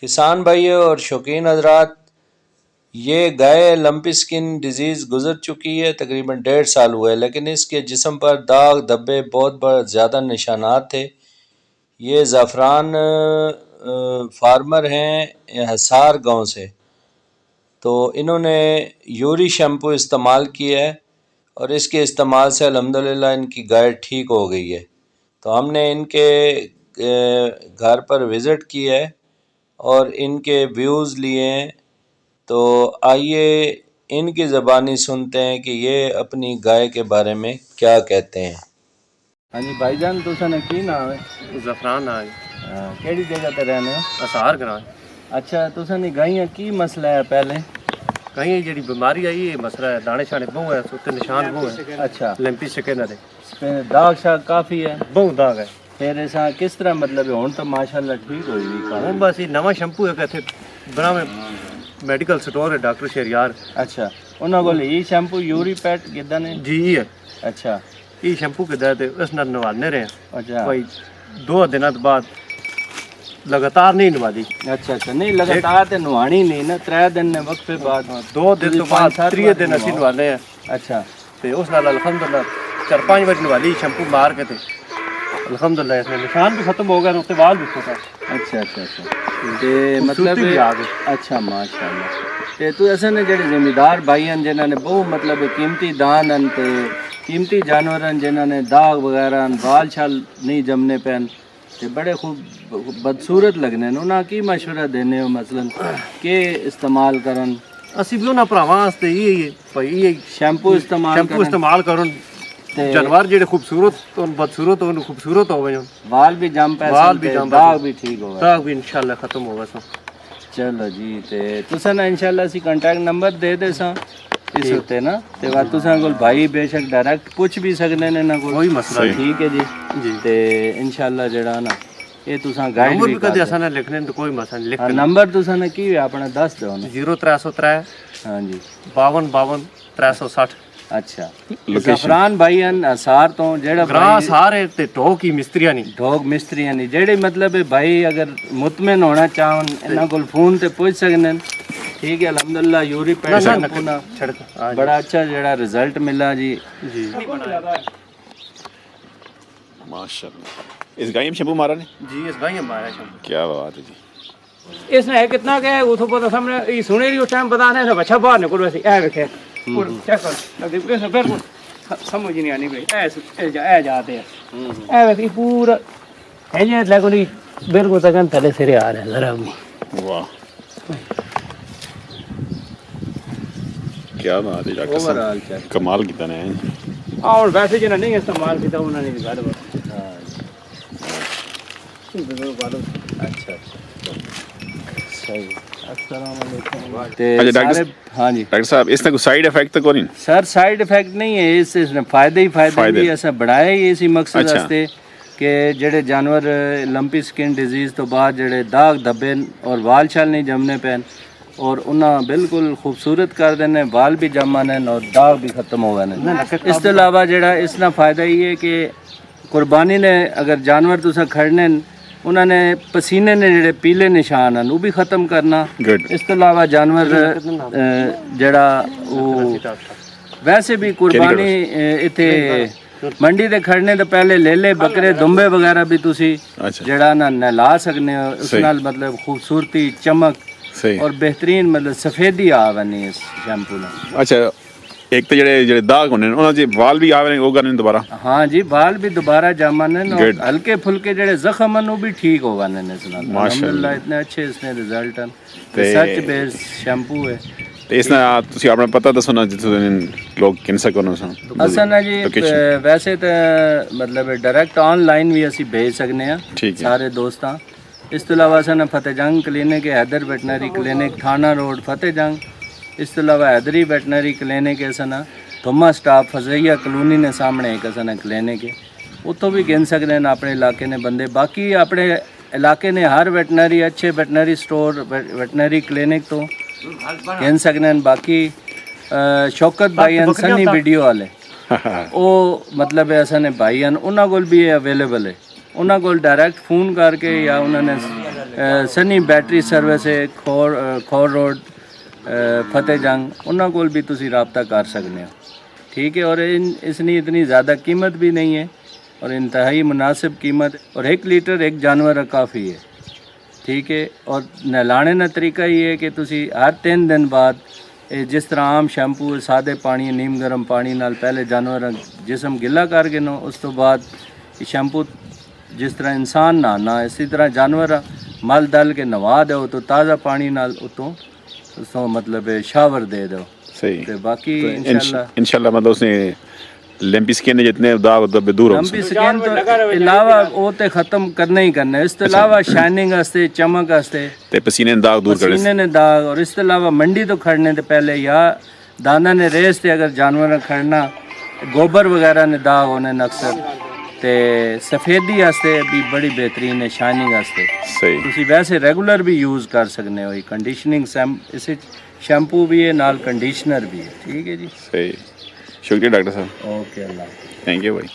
کسان بھائیوں اور شوقین حضرات، یہ گائے لمپی سکن ڈیزیز گزر چکی ہے، تقریباً 1.5 سال ہوئے، لیکن اس کے جسم پر داغ دھبے بہت زیادہ نشانات تھے۔ یہ زعفران فارمر ہیں حصار گاؤں سے، تو انہوں نے یوری شیمپو استعمال کیا ہے اور اس کے استعمال سے الحمدللہ ان کی گائے ٹھیک ہو گئی ہے۔ تو ہم نے ان کے گھر پر وزٹ کیا ہے اور ان کے ویوز لیے ہیں، تو آئیے ان کی زبانی سنتے ہیں کہ یہ اپنی گائے کے بارے میں کیا کہتے ہیں۔ ہاں جی بھائی جان، تساں نے کی نام ہے؟ زعفران نام ہے۔ کیڑی جگہ تے رہنے ہو؟ اسار گراں۔ اچھا، تساں نے گائیاں کی مسئلہ ہے پہلے؟ کہیں جڑی بیماری آئی ہے مسئلہ ہے، دانے شانے بہت ہے، سوتے نشان بہت ہے۔ اچھا، لمپی سکن ہے، داغ شاغ کافی ہے؟ بہت داغ ہے۔ پھر ایسا کس طرح مطلب ہن تو ماشاءاللہ ٹھیک ہوئی ہوئی؟ ہوں بس یہ نواں شیمپو ہے کہ اتنے بنا میں میڈیکل سٹور ہے ڈاکٹر شہریار۔ اچھا، انہاں کول یہ شیمپو یوری پیٹ کدا نے؟ جی یہ ہے۔ اچھا، یہ شیمپو کدا ہے اس نال نوانے رہے ہیں۔ اچھا کوئی 2 دنوں بعد لگاتار نہیں نوا دی۔ اچھا اچھا، نہیں لگاتار تے نوانی نہیں نا، 3 دن نے وقفے بعد 2 دن تو بعد 3 دن اسی نوانے ہیں۔ اچھا، تے اس نال الحمدللہ 4-5 بار نوا لی شیمپو مار کے تے الحمدللہ اس میں نشان بھی ختم ہو گیا، اس کے بعد بھی ختم۔ اچھا اچھا اچھا، تے مطلب اچھا ماشاءاللہ۔ تے تو ایسے نے جڑے زمیندار بھائی ہیں جنہاں نے بہت مطلب قیمتی دان ہیں تے قیمتی جانور ہیں جنہاں نے داغ وغیرہ بال شال نہیں جمنے پین تے بڑے خوب بدصورت لگنے ہیں، انہاں کی مشورہ دینے ہو مثلاً کہ استعمال کرن؟ اسی بھی انہاں بھراواں واسطے یہ بھائی یہ شیمپو استعمال کرن، جانور جڑے خوبصورت تو بدصورت ہون خوبصورت ہوے، وال بھی جم پے، داغ بھی ٹھیک ہوگا، داغ بھی انشاءاللہ ختم ہوگا سو۔ چلو جی، تے تساں نا انشاءاللہ اسی کانٹیکٹ نمبر دے دے ساں اس ہوتے نا، تے بعد تساں کول بھائی بے شک ڈائریکٹ پوچھ بھی سکدے نے، انہاں کول کوئی مسئلہ نہیں۔ ٹھیک ہے جی، تے انشاءاللہ جڑا نا یہ تساں گائیڈ نمبر بھی بھی کدے اساں نے لکھنے تو کوئی مسئلہ نہیں، لکھ نمبر تساں نے کی اپنا دس دو نا۔ 0303 ہاں جی 52 360۔ اچھا، زعفران بھائی ہیں اسار تو، جڑا گراں سارے تے ٹوک ہی مستریاں نہیں، ڈھوک مستری نہیں، جڑے مطلب بھائی اگر مطمئن ہونا چاہن انہاں کول فون تے پوچھ سکنے۔ ٹھیک ہے، الحمدللہ یوری پیٹ شیمپو نا بڑا اچھا جڑا رزلٹ ملا جی۔ جی ماشاءاللہ۔ اس گائے میں شیمپو مارا نے؟ جی اس گائیں ہمارا شیمپو کیا بات ہے جی۔ اس نے کتنا کہ وہ تو پتہ سامنے یہ سنے رہی اس ٹائم بتا رہے ہیں بچہ باہر نکل ویسے اے ویکھے چیک کر اس نے بالکل سمجھ نہیں آنی بھائی اے جاتے ہیں اے ویکھے پورا ہے جی لیکن بالکل تکن تھلے سرے آ رہے ہیں ذرا بھی۔ واہ کیا بات ہے ڈاکٹر صاحب، کمال کیتا نے۔ اور ویسے جنہیں نہیں استعمال کیا انہوں نے گل اچھا صحیح۔ السلام علیکم۔ ہاں جی ڈاکٹر صاحب، اس نے کوئی سائیڈ افیکٹ تو کوئی نہیں؟ سر سائیڈ افیکٹ نہیں ہے، اس نے فائدے ہی فائدے بھی ایسا بڑھایا ہی اسی مقصد واسطے کہ جڑے جانور لمپی سکن ڈیزیز تو بعد جڑے داغ دھبے اور وال شال نہیں جمنے پین اور انہاں بالکل خوبصورت کر دینے، وال بھی جم آنے اور داغ بھی ختم ہو گئے۔ اس کے علاوہ جڑا اس کا فائدہ یہ ہے کہ قربانی نے اگر جانور تسا کھڑنے انہوں نے پسینے نے جڑے پیلے نشان ہیں وہ بھی ختم کرنا۔ اس کے علاوہ جانور جڑا وہ ویسے بھی قربانی اتنے منڈی دے کھڑنے تو پہلے لے بکرے دمبے وغیرہ بھی تسی جڑا نا نہلا سکنے ہو، اس نال مطلب خوبصورتی چمک اور بہترین مطلب سفیدی آونی اس شیمپو میں۔ اچھا، ایک تو جڑے داغ ہونے انہاں دے وال بھی آوے وہ کرنے دوبارہ؟ ہاں جی، وال بھی دوبارہ جامانے اور ہلکے پھلکے جڑے زخم ہیں وہ بھی ٹھیک ہو گانے اس نال۔ الحمدللہ اتنے اچھے اس نے رزلٹ ہیں، سچ بیس شیمپو ہے۔ اس نے تسی اپنا پتہ دسو نا جتنے لوگ کن سکون سن؟ اصل نا جی ویسے تو مطلب ڈائریکٹ آن لائن بھی اسی بھیج سکنے ہیں سارے دوستاں۔ اس کے علاوہ سن فتح جنگ کلینک، حیدر ویٹنری کلینک تھانہ روڈ فتح جنگ۔ اس کے علاوہ حیدری ویٹنری کلینک ہے سنا تھوما سٹاپ فضیہ کلونی نے سامنے ایک سنا کلینک ہے، اتوں بھی گن سکتے ہیں اپنے علاقے نے بندے۔ باقی اپنے علاقے نے ہر ویٹنری اچھے ویٹنری سٹور ویٹنری کلینک تو گن سکتے ہیں۔ باقی شوکت بھائی ہیں سنی ویڈیو والے وہ مطلب ایسا نے بھائی ہیں انہوں کو بھی اویلیبل ہے، انہوں کو ڈائریکٹ فون کر کے یا انہوں نے ਸਨੀ ਬੈਟਰੀ ਸਰਵਿਸ ਹੈ ਖੋਰ ਰੋਡ ਫਤਿਹ ਜੰਗ, ਉਹਨਾਂ ਕੋਲ ਵੀ ਤੁਸੀਂ ਰਾਬਤਾ ਕਰ ਸਕਦੇ ਹੋ। ٹھیک ہے، اور اس نے اتنی زیادہ قیمت بھی نہیں ہے اور انتہائی مناسب قیمت، اور 1 لیٹر ایک جانور کا کافی ہے۔ ٹھیک ہے، اور نہلانے کا طریقہ یہ ہے کہ تسی ہر 3 دن بعد جس طرح عام شیمپو سادے پانی نیم گرم پانی نال پہلے جانور جسم گلا کر کے نو، اس تو بعد شیمپو جس طرح انسان نہانا اسی طرح جانور مل دل کے نوا دو تو تازہ پانی نال اتوں مطلب شاور دے دو۔ صحیح، تے باقی انشاءاللہ انشاءاللہ مطلب اس نے لمپی سکن جتنے داغ دبے دور ہو لمپی سکن تو علاوہ وہ تے ختم کرنا ہی کرنا ہے، اس کے علاوہ شائننگ واسطے چمک واسطے تے پسینے داغ دور کرے، پسینے نے داغ، اور اس کے علاوہ منڈی تو کھڑنے تے پہلے یا دانا نے ریس تے اگر جانور نے کھڑنا گوبر وغیرہ نے داغ ہونے اکثر تے سفیدی واسطے بھی بڑی بہترین ہے، شائننگ واسطے صحیح، تسی ویسے ریگولر بھی یوز کر سکنے ہو، کنڈیشننگ اس شیمپو بھی ہے نال کنڈیشنر بھی ہے۔ ٹھیک ہے جی، صحیح، شکریہ ڈاکٹر صاحب، اوکے، اللہ تھینک یو بھائی۔